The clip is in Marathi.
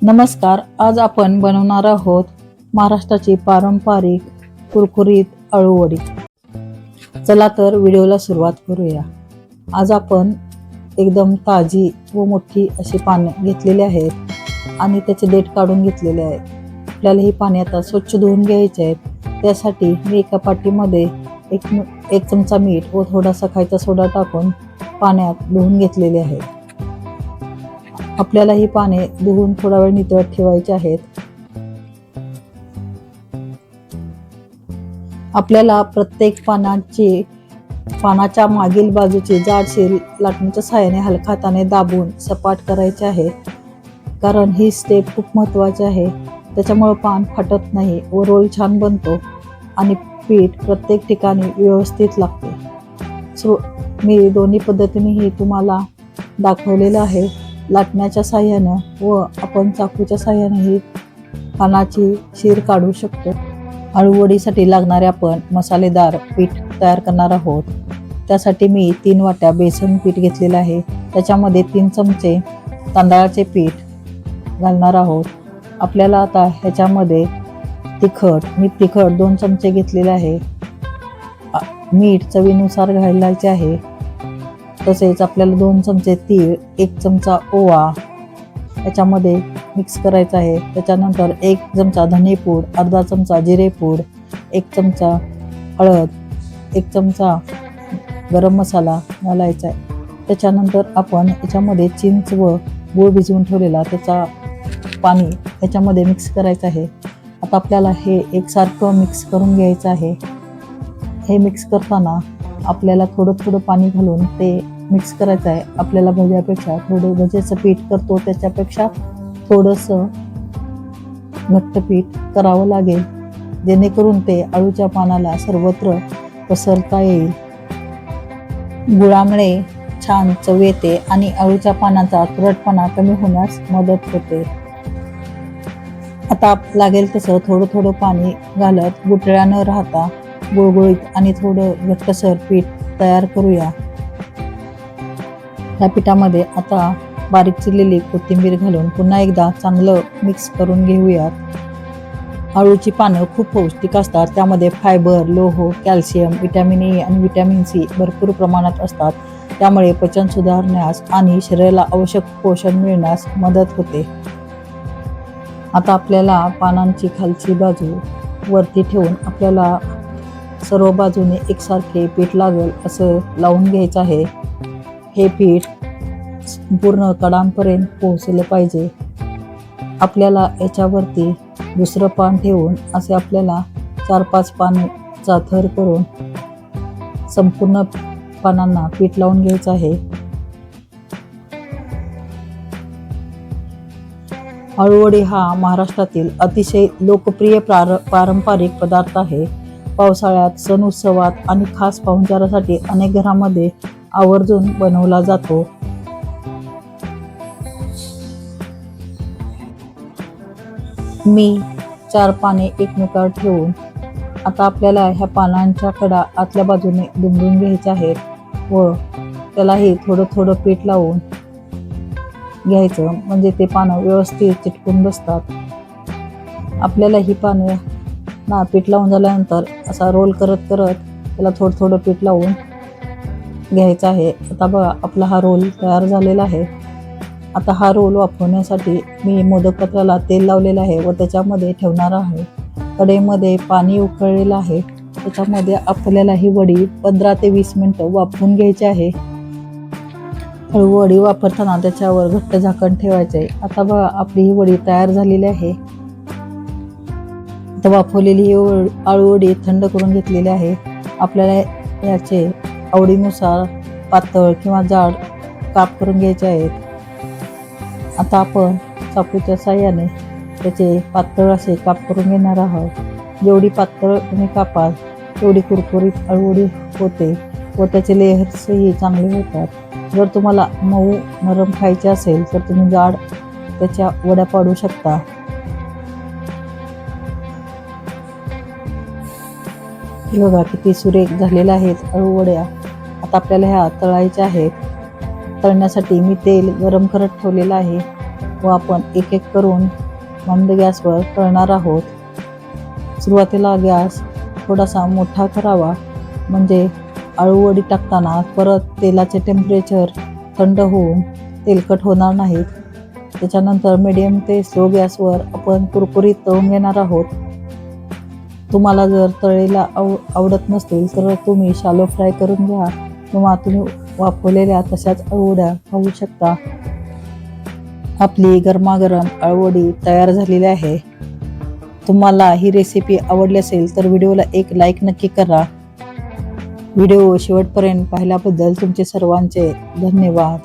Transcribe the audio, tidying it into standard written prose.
नमस्कार. आज आपण बनवणार आहोत महाराष्ट्राची पारंपरिक कुरकुरीत अळूवडी. चला तर व्हिडिओला सुरुवात करूया. आज आपण एकदम ताजी व मोठी अशी पाने घेतलेली आहेत आणि त्याचे देठ काढून घेतलेले आहेत. आपल्याला ही पाने आता स्वच्छ धुवून घ्यायची आहेत. त्यासाठी मी एका पाटीमध्ये एक चमचा मीठ व थोडासा खायचा सोडा टाकून पाण्यात धुवून घेतलेले आहेत. आपल्याला ही पाने धुवून थोडा वेळ नितळत ठेवायची आहेत. आपल्याला प्रत्येक पानाच्या मागील बाजूची जाडशीर लाटणीच्या साहाय्याने हलक्या हाताने दाबून सपाट करायचे आहे. कारण ही स्टेप खूप महत्त्वाची आहे. त्याच्यामुळे पान फाटत नाही व रोल छान बनतो आणि पीठ प्रत्येक ठिकाणी व्यवस्थित लागते. मी दोन्ही पद्धतीनेही तुम्हाला दाखवलेलं आहे. लाटण्याच्या साहाय्यानं व आपण चाकूच्या साहाय्यानेही पानाची शीर काढू शकतो. अळूवडीसाठी लागणारे आपण मसालेदार पीठ तयार करणार आहोत. त्यासाठी मी 3 वाट्या बेसन पीठ घेतलेलं आहे. त्याच्यामध्ये 3 चमचे तांदळाचे पीठ घालणार आहोत. आपल्याला आता ह्याच्यामध्ये मी तिखट 2 चमचे घेतलेले आहे. मीठ चवीनुसार घालायचे आहे. तसेच आपल्याला 2 चमचे तीळ, 1 चमचा ओवा याच्यामध्ये मिक्स करायचा आहे. त्याच्यानंतर 1 चमचा धनेपूड, अर्धा चमचा जिरेपूड, 1 चमचा हळद, 1 चमचा गरम मसाला घालायचा आहे. त्याच्यानंतर आपण याच्यामध्ये चिंच व गूळ भिजवून ठेवलेला त्याचा पाणी याच्यामध्ये मिक्स करायचं आहे. आता आपल्याला हे एकसारखं मिक्स करून घ्यायचं आहे. हे मिक्स करताना आपल्याला थोडं पाणी घालून ते मिक्स करायचं आहे. आपल्याला भज्याचं पीठ करतो त्याच्यापेक्षा थोडंसं घट्ट पीठ करावं लागेल, जेणेकरून ते अळूच्या पानाला सर्वत्र पसरता येईल. गुळामुळे छान चव येते आणि अळूच्या पानाचा तुरटपणा कमी होण्यास मदत होते. आता लागेल तसं थोडं पाणी घालत गुठळ्या न राहता गुळगुळीत आणि थोडं घट्टसर पीठ तयार करूया. या पिठामध्ये आता बारीक चिरलेली कोथिंबीर घालून पुन्हा एकदा चांगलं मिक्स करून घेऊयात. अळूची पानं खूप पौष्टिक असतात. त्यामध्ये फायबर, लोह, कॅल्शियम, व्हिटॅमिन ए आणि व्हिटॅमिन सी भरपूर प्रमाणात असतात. त्यामुळे पचन सुधारण्यास आणि शरीराला आवश्यक पोषण मिळण्यास मदत होते. आता आपल्याला पानांची खालची बाजू वरती ठेवून आपल्याला सर्व बाजूने एकसारखे पीठ लागेल असं लावून घ्यायचं आहे. हे पीठ पूर्ण कडांपर्यंत पोहोचलं पाहिजे. आपल्याला याच्यावरती दुसरं पान ठेवून असे आपल्याला 4-5 पानाचा थर करून संपूर्ण पानांना पीठ लावून घ्यायचं आहे. अळूवडी हा महाराष्ट्रातील अतिशय लोकप्रिय पारंपरिक पदार्थ आहे. पावसाळ्यात, सण उत्सवात आणि खास पाहुणचारासाठी अनेक घरांमध्ये आवर्जून बनवला जातो. मी 4 पाने एकमेकावर ठेवून आता आपल्याला ह्या पानांच्या कडा आतल्या बाजूने दुमडून घ्यायच्या आहेत व त्यालाही थोडं पीठ लावून घ्यायचं, म्हणजे ते पानं व्यवस्थित चिटकून बसतात. आपल्याला ही पानं पीठ लावून झाल्यानंतर असा रोल करत त्याला थोडं पीठ लावून घ्यायचा आहे. आता बघा आपला हा रोल तयार झालेला आहे. आता हा रोल वाफवण्यासाठी मी मोदक पात्राला तेल लावलेलं आहे व त्याच्यामध्ये ठेवणार आहे. कढईमध्ये पाणी उकळलेलं आहे. त्याच्यामध्ये आपल्याला ही वडी 15 ते 20 मिनिटं वाफवून घ्यायची आहे. वडी वापरताना त्याच्यावर घट्ट झाकण ठेवायचे. आता बघा आपली ही वडी तयार झालेली आहे. आता वाफवलेली ही अळूवडी थंड करून घेतलेली आहे. आपल्याला याचे आवडीनुसार पातळ किंवा जाड काप करून घ्यायचे आहेत. आता आपण चाकूच्या साहाय्याने त्याचे पातळ असे काप करून घेणार आहोत. जेवढी पातळ तुम्ही कापाल तेवढी कुरकुरीत अळूवडी होते व त्याचे लेयर्सही चांगले होतात. जर तुम्हाला मऊ नरम खायचे असेल तर तुम्ही जाड त्याच्या वड्या पाडू शकता. बघा किती सुरेख झालेल्या आहेत अळूवड्या. आता आपल्याला ह्या तळायच्या आहेत. तळण्यासाठी मी तेल गरम करत ठेवलेलं आहे. व आपण एक एक करून मंद गॅसवर तळणार आहोत. सुरुवातीला गॅस थोडासा मोठा करावा, म्हणजे आळूवडी टाकताना परत तेलाचे टेम्परेचर थंड होऊन तेलकट होणार नाहीत. त्याच्यानंतर मीडियम ते स्लो गॅसवर आपण कुरकुरीत तळून घेणार आहोत. तुम्हाला जर तळलेला आवडत नसतील तर तुम्ही शालो फ्राय करून घ्या किंवा तुम्ही वाफवलेल्या तशाच अळूवड्या खाऊ शकता. आपली गरमागरम अळूवडी तयार झालेली आहे. तुम्हाला ही रेसिपी आवडली असेल तर व्हिडिओला एक लाईक नक्की करा. व्हिडिओ शेवटपर्यंत पाहिल्याबद्दल तुमचे सर्वांचे धन्यवाद.